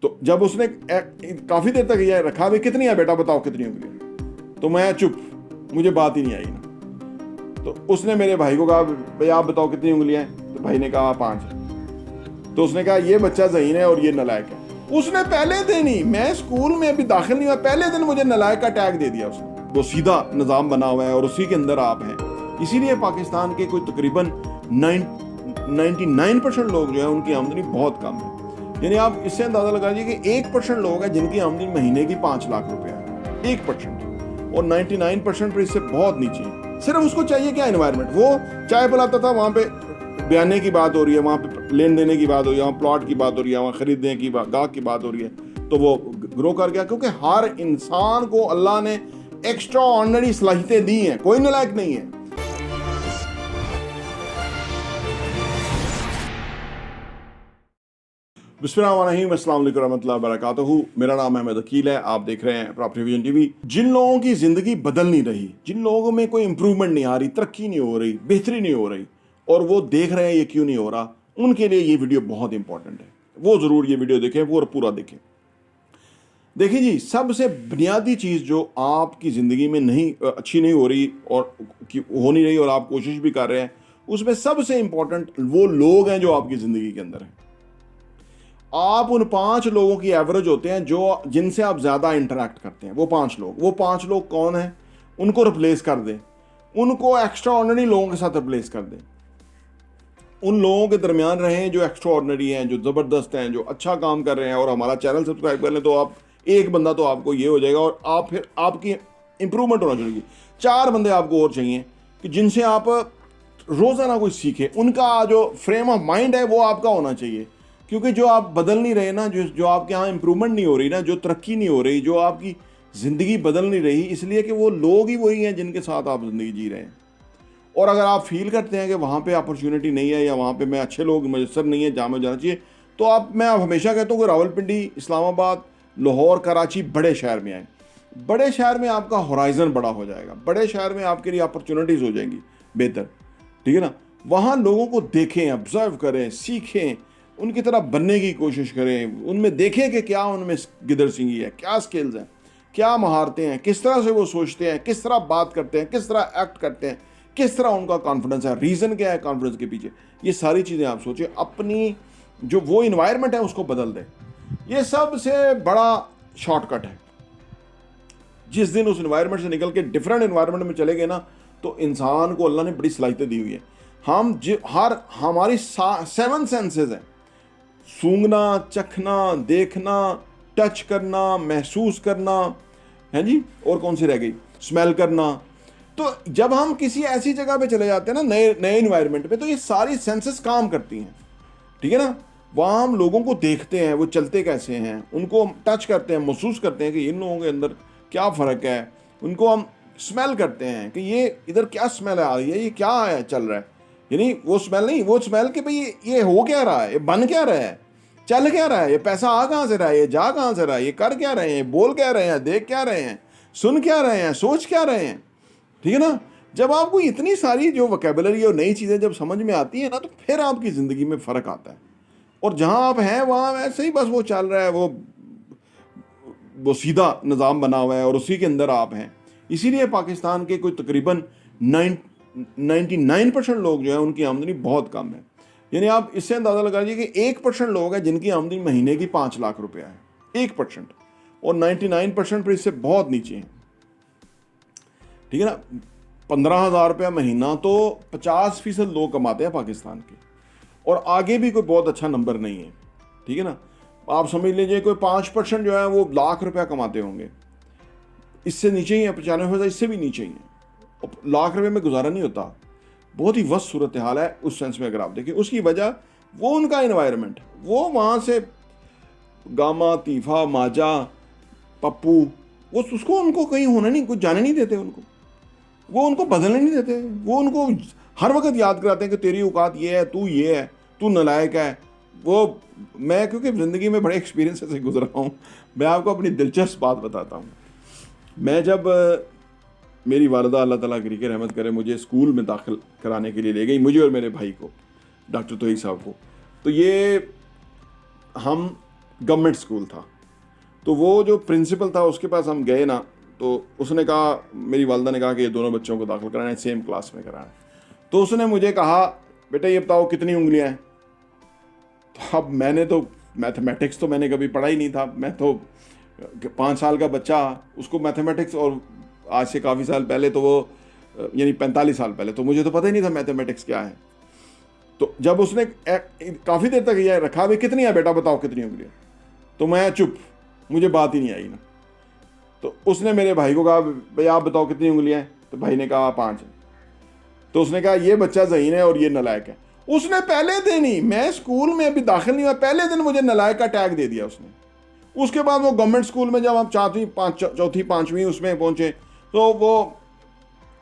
तो जब उसने काफ़ी देर तक ये रखा, भाई कितनी है बेटा बताओ कितनी उंगलियां, तो मैं चुप, मुझे बात ही नहीं आई ना। तो उसने मेरे भाई को कहा भाई आप बताओ कितनी उंगलियां हैं, तो भाई ने कहा 5 है। तो उसने कहा ये बच्चा ज़हीन है और ये नालायक है। उसने पहले दिन ही, मैं स्कूल में अभी दाखिल नहीं हुआ, पहले दिन मुझे नालायक का टैग दे दिया उसने। वो सीधा निज़ाम बना हुआ है और उसी के अंदर आप हैं। इसीलिए पाकिस्तान के कोई तकरीबन 99% लोग जो है उनकी आमदनी बहुत कम है। यानी आप इससे अंदाजा लगा लीजिए कि 1% लोग हैं जिनकी आमदनी महीने की 5 लाख रुपए है, 1%, और 99% पर इससे बहुत नीचे है। सिर्फ उसको चाहिए क्या, एनवायरनमेंट। वो चाय पिलाता था, वहां पे बयाने की बात हो रही है, वहां पे लेन देने की बात हो रही है, वहां प्लॉट की बात हो रही है, वहां खरीदने की गाहक की बात हो रही है, तो वो ग्रो कर गया। क्योंकि हर इंसान को अल्लाह ने एक्स्ट्रा ऑर्डिनरी सलाहियतें दी हैं, कोई नालायक नहीं है। बिस्मिल्लाहिर्रहमानिर्रहीम, अस्सलाम वालेकुम रहमतुल्लाहि व बरकातहू। मेरा नाम अहमद अकील है, आप देख रहे हैं प्रॉपर्टी विजन टीवी। जिन लोगों की ज़िंदगी बदल नहीं रही, जिन लोगों में कोई इंप्रूवमेंट नहीं आ रही, तरक्की नहीं हो रही, बेहतरी नहीं हो रही, और वो देख रहे हैं ये क्यों नहीं हो रहा, उनके लिए ये वीडियो बहुत इंपॉर्टेंट है। वो ज़रूर ये वीडियो देखें, वो पूरा देखें। देखिए जी, सबसे बुनियादी चीज़ जो आपकी ज़िंदगी में नहीं अच्छी नहीं हो रही और हो नहीं रही और आप कोशिश भी कर रहे हैं, उसमें सबसे इंपॉर्टेंट वो लोग हैं जो आपकी ज़िंदगी के अंदर हैं। आप उन 5 लोगों की एवरेज होते हैं जो जिनसे आप ज़्यादा इंटरेक्ट करते हैं। वो 5 लोग कौन हैं, उनको रिप्लेस कर दें, उनको एक्स्ट्रा ऑर्डिनरी लोगों के साथ रिप्लेस कर दें। उन लोगों के दरमियान रहें जो एक्स्ट्रा ऑर्डिनरी हैं, जो ज़बरदस्त हैं, जो अच्छा काम कर रहे हैं, और हमारा चैनल सब्सक्राइब कर लें तो आप एक बंदा तो आपको ये हो जाएगा, और आप फिर आपकी इंप्रूवमेंट होना चाहिए। 4 बंदे आपको और चाहिए कि जिनसे आप रोज़ाना कुछ सीखें। उनका जो फ्रेम ऑफ माइंड है वो आपका होना चाहिए, क्योंकि जो आप बदल नहीं रहे ना, जो आपके यहाँ इंप्रूवमेंट नहीं हो रही ना, जो तरक्की नहीं हो रही, जो आपकी ज़िंदगी बदल नहीं रही, इसलिए कि वो लोग ही वही हैं जिनके साथ आप ज़िंदगी जी रहे हैं। और अगर आप फील करते हैं कि वहाँ पे अपॉर्चुनिटी नहीं है, या वहाँ पे मैं अच्छे लोग मैसर नहीं है जहाँ में जाना चाहिए, तो मैं हमेशा कहता हूँ कि रावलपिंडी, इस्लामाबाद, लाहौर, कराची, बड़े शहर में आए। बड़े शहर में आपका होराइज़न बड़ा हो जाएगा, बड़े शहर में आपके लिए अपॉर्चुनिटीज़ हो जाएंगी बेहतर, ठीक है ना। वहाँ लोगों को देखें, ऑब्जर्व करें, सीखें, उनकी तरह बनने की कोशिश करें, उनमें देखें कि क्या उनमें गिदड़ सिंगी है, क्या स्किल्स हैं, क्या महारतें हैं, किस तरह से वो सोचते हैं, किस तरह बात करते हैं, किस तरह एक्ट करते हैं, किस तरह उनका कॉन्फिडेंस है, रीज़न क्या है कॉन्फिडेंस के पीछे। ये सारी चीज़ें आप सोचें, अपनी जो वो इन्वायरमेंट है उसको बदल दें। ये सबसे बड़ा शॉर्टकट है। जिस दिन उस इन्वायरमेंट से निकल के डिफरेंट इन्वायरमेंट में चले गए ना, तो इंसान को अल्लाह ने बड़ी सलाहियतें दी हुई है। हमारी 7 सेंसेस हैं, सूंघना, चखना, देखना, टच करना, महसूस करना, है जी, और कौन सी रह गई, स्मेल करना। तो जब हम किसी ऐसी जगह पे चले जाते हैं ना, नए इन्वायरमेंट पे, तो ये सारी सेंसेस काम करती हैं, ठीक है ना। वहाँ हम लोगों को देखते हैं, वो चलते कैसे हैं, उनको टच करते हैं, महसूस करते हैं कि इन लोगों के अंदर क्या फ़र्क है, उनको हम स्मेल करते हैं कि ये इधर क्या स्मेल आ रही है, ये क्या है चल रहा है। यानी वो स्मेल नहीं, वो स्मेल कि भाई ये हो क्या रहा है, ये बन क्या रहा है, चल क्या रहा है, ये पैसा आ कहाँ से रहा है, ये जा कहाँ से रहा है, ये कर क्या रहे हैं, बोल क्या रहे हैं, देख क्या रहे हैं, सुन क्या रहे हैं, सोच क्या रहे हैं, ठीक है ना। जब आपको इतनी सारी जो वोकैबुलरी और नई चीज़ें जब समझ में आती हैं ना, तो फिर आपकी ज़िंदगी में फ़र्क आता है। और जहाँ आप हैं वहाँ वैसे ही बस वो चल रहा है, वो सीधा निज़ाम बना हुआ है और उसी के अंदर आप हैं। इसीलिए पाकिस्तान के कोई तकरीबन 99% लोग जो है उनकी आमदनी बहुत कम है। यानी आप इससे अंदाज़ा लगा लीजिए कि 1% लोग हैं जिनकी आमदनी महीने की 5 लाख रुपया है, 1%, और 99% पर इससे बहुत नीचे हैं, ठीक है ना। 15,000 रुपया महीना तो 50% लोग कमाते हैं पाकिस्तान के, और आगे भी कोई बहुत अच्छा नंबर नहीं है, ठीक है ना। आप समझ लीजिए कोई 5% जो है वो लाख रुपया कमाते होंगे, इससे नीचे ही है, 95,000 इससे भी नीचे ही है। लाख रुपये में गुजारा नहीं होता, बहुत ही वस्त सूरत हाल है उस सेंस में अगर आप देखें। उसकी वजह वो उनका इन्वायरमेंट, वो वहाँ से गामा, तीफा, माजा, पप्पू, वो उसको उनको कहीं होना नहीं, कुछ जाने नहीं देते उनको, वो उनको बदलने नहीं देते, वो उनको हर वक्त याद कराते हैं कि तेरी औकात ये है, तू नालायक है। वो मैं क्योंकि ज़िंदगी में बड़े एक्सपीरियंस से गुजरा हूँ, मैं आपको अपनी दिलचस्प बात बताता हूँ। मैं जब मेरी वालिदा अल्लाह ताला करी के रहमत करे मुझे स्कूल में दाखिल कराने के लिए ले गई, मुझे और मेरे भाई को, डॉक्टर तोहीक साहब को, तो ये हम गवर्नमेंट स्कूल था। तो वो जो प्रिंसिपल था उसके पास हम गए ना, तो उसने कहा, मेरी वालदा ने कहा कि ये दोनों बच्चों को दाखिल कराना है, सेम क्लास में कराना है। तो उसने मुझे कहा, बेटा ये बताओ कितनी उंगलियां हैं। तो अब मैंने तो मैथमेटिक्स तो मैंने कभी पढ़ा ही नहीं था, मैं तो 5 साल का बच्चा, उसको मैथमेटिक्स, और आज से काफ़ी साल पहले तो वो यानी 45 साल पहले तो मुझे तो पता ही नहीं था मैथमेटिक्स क्या है। तो जब उसने काफ़ी देर तक यह रखा, भाई कितनी है बेटा बताओ कितनी उंगलियां, तो मैं चुप, मुझे बात ही नहीं आई ना। तो उसने मेरे भाई को कहा, भाई आप बताओ कितनी उंगलियां हैं। तो भाई ने कहा 5 है। तो उसने कहा ये बच्चा ज़हीन है और ये नलायक है। उसने पहले दिन ही, मैं स्कूल में अभी दाखिल नहीं हुआ, पहले दिन मुझे नलायक का टैग दे दिया उसने। उसके बाद वो गवर्नमेंट स्कूल में जब हम चौथी पाँचवीं उसमें पहुंचे, तो वो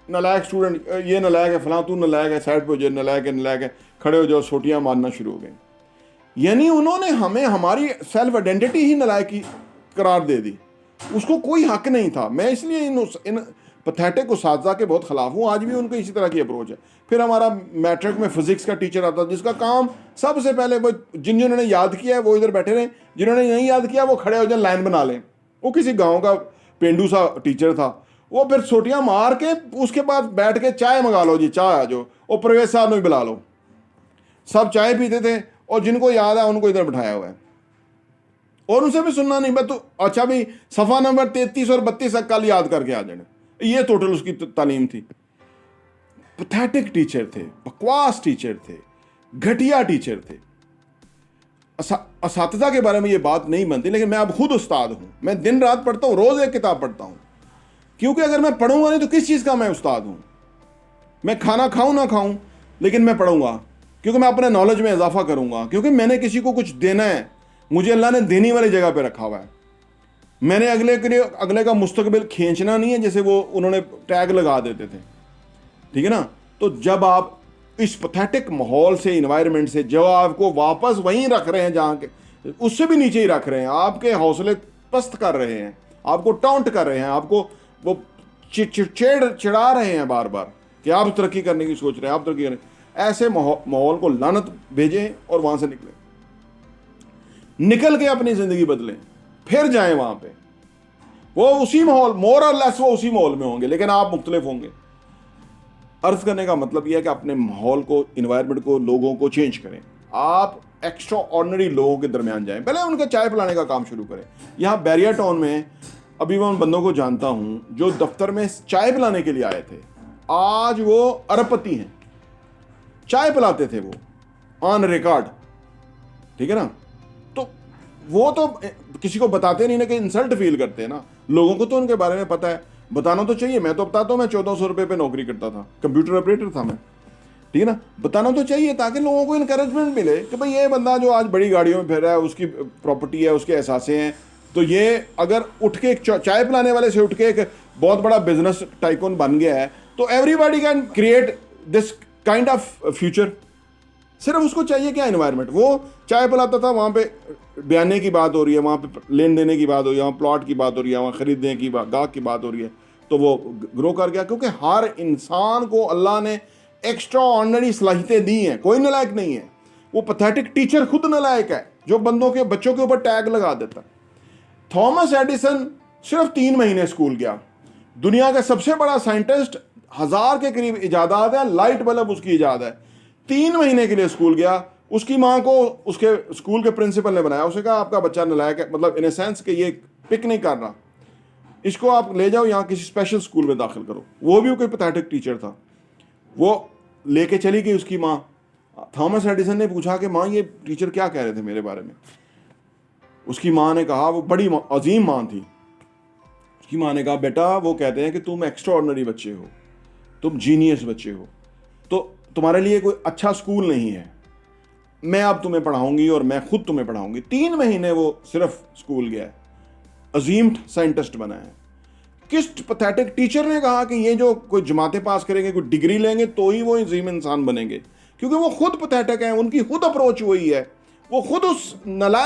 नलायक स्टूडेंट, ये नलायक है, फलां तू नलायक है, साइड पे जो नलायक है, खड़े हो जाओ, सोटियां मारना शुरू हो गए। यानी उन्होंने हमें हमारी सेल्फ आइडेंटिटी ही नलायक की करार दे दी, उसको कोई हक नहीं था। मैं इसलिए इन पैथेटिक उस्तादा के बहुत खिलाफ हूँ, आज भी उनको इसी तरह की अप्रोच है। फिर हमारा मैट्रिक में फिजिक्स का टीचर आता जिसका काम सबसे पहले वो जिन्होंने याद किया है वो इधर बैठे रहे, जिन्होंने नहीं याद किया वो खड़े हो जाए, लाइन बना लें। वो किसी गाँव का पेंडू सा टीचर था, वो फिर सोटियां मार के उसके बाद बैठ के चाय मंगा लो जी, चाय आ जाओ, और परवेज साहब ने बुला लो। सब चाय पीते थे और जिनको याद है उनको इधर बिठाया हुआ है, और उनसे भी सुनना नहीं, तो अच्छा भी सफ़ा नंबर 33 और 32 तक कल याद करके आ जाने। ये टोटल उसकी तालीम थी। पैथेटिक टीचर थे, बकवास टीचर थे, घटिया टीचर थे। असातिज़ा के बारे में ये बात नहीं बनती, लेकिन मैं अब खुद उस्ताद हूँ, मैं दिन रात पढ़ता हूँ, रोज़ एक किताब पढ़ता हूँ, क्योंकि अगर मैं पढ़ूंगा नहीं तो किस चीज़ का मैं उस्ताद हूँ। मैं खाना खाऊं ना खाऊं, लेकिन मैं पढ़ूंगा, क्योंकि मैं अपने नॉलेज में इजाफा करूंगा, क्योंकि मैंने किसी को कुछ देना है, मुझे अल्लाह ने देने वाली जगह पे रखा हुआ है। मैंने अगले के लिए अगले का मुस्तकबिल खींचना नहीं है, जैसे वो उन्होंने टैग लगा देते थे, ठीक है ना। तो जब आप इस पैथेटिक माहौल से, इन्वायरमेंट से, जो आपको वापस वहीं रख रहे हैं जहाँ के, उससे भी नीचे ही रख रहे हैं, आपके हौसले पस्त कर रहे हैं, आपको टाउंट कर रहे हैं, आपको वो चिढ़ा रहे हैं बार बार कि आप तरक्की करने की सोच रहे हैं, आप तरक्की करें, ऐसे माहौल को लानत भेजें और वहां से निकल के अपनी जिंदगी बदलें, फिर जाएं वहां पे। वो उसी माहौल, मोर और लेस वो उसी माहौल में होंगे, लेकिन आप मुख्तलिफ होंगे। अर्ज करने का मतलब यह है कि अपने माहौल को, इन्वायरमेंट को, लोगों को चेंज करें। आप एक्स्ट्रा ऑर्डिनरी लोगों के दरमियान जाएं, पहले उनका चाय पिलाने का काम शुरू करें। यहाँ बैरियर टाउन में अभी मैं उन बंदों को जानता हूं जो दफ्तर में चाय पिलाने के लिए आए थे, आज वो अरबपति हैं, चाय पिलाते थे वो ऑन रिकॉर्ड, ठीक है ना। तो वो तो किसी को बताते नहीं ना, कि इंसल्ट फील करते हैं ना। लोगों को तो उनके बारे में पता है, बताना तो चाहिए। मैं तो बताता हूँ, मैं 1400 रुपये पे नौकरी करता था, कंप्यूटर ऑपरेटर था मैं, ठीक है ना। बताना तो चाहिए ताकि लोगों को इनकरेजमेंट मिले कि भाई ये बंदा जो आज बड़ी गाड़ियों में फिर रहा है, उसकी प्रॉपर्टी है, उसके एहसासे हैं, तो ये अगर उठ के एक चाय पिलाने वाले से उठ के एक बहुत बड़ा बिजनेस टाइकून बन गया है, तो everybody can create this kind of future. सिर्फ उसको चाहिए क्या, एनवायरनमेंट। वो चाय पिलाता था, वहाँ पे बयाने की बात हो रही है, वहाँ पे लेन देने की बात हो रही है, वहाँ प्लॉट की बात हो रही है, वहाँ खरीदने की बात, गाहक की बात हो रही है, तो वो ग्रो कर गया। क्योंकि हर इंसान को अल्लाह ने एक्स्ट्रा ऑर्डिनरी सलाहियतें दी हैं, कोई नलायक नहीं है। वो पैथेटिक टीचर खुद नलायक है जो बच्चों के ऊपर टैग लगा देता। थॉमस एडिसन सिर्फ 3 महीने स्कूल गया, दुनिया का सबसे बड़ा साइंटिस्ट, 1000 के करीब इजादात है, लाइट बल्ब उसकी इजाद है, 3 महीने के लिए स्कूल गया। उसकी माँ को उसके स्कूल के प्रिंसिपल ने बनाया, उसने कहा आपका बच्चा नलायक है, मतलब इन ए सेंस कि ये पिक नहीं कर रहा, इसको आप ले जाओ यहाँ किसी स्पेशल स्कूल में दाखिल करो। वो भी कोई पैथेटिक टीचर था, वो लेके चली गई उसकी माँ। थॉमस एडिसन ने पूछा कि माँ ये टीचर क्या कह रहे थे मेरे बारे में। उसकी माँ ने कहा, वो बड़ी अजीम माँ थी, उसकी माँ ने कहा बेटा वो कहते हैं कि तुम एक्स्ट्रा ऑर्डिनरी बच्चे हो, तुम जीनियस बच्चे हो, तो तुम्हारे लिए कोई अच्छा स्कूल नहीं है, मैं अब तुम्हें पढ़ाऊंगी और मैं खुद तुम्हें पढ़ाऊंगी। 3 महीने वो सिर्फ स्कूल गया है, अजीम साइंटिस्ट बना है। किस पैथेटिक टीचर ने कहा कि ये जो कोई जमातें पास करेंगे, कोई डिग्री लेंगे तो ही वो अजीम इंसान बनेंगे? क्योंकि वो खुद पैथेटिक हैं, उनकी खुद अप्रोच वही है, वो खुद उस नलायक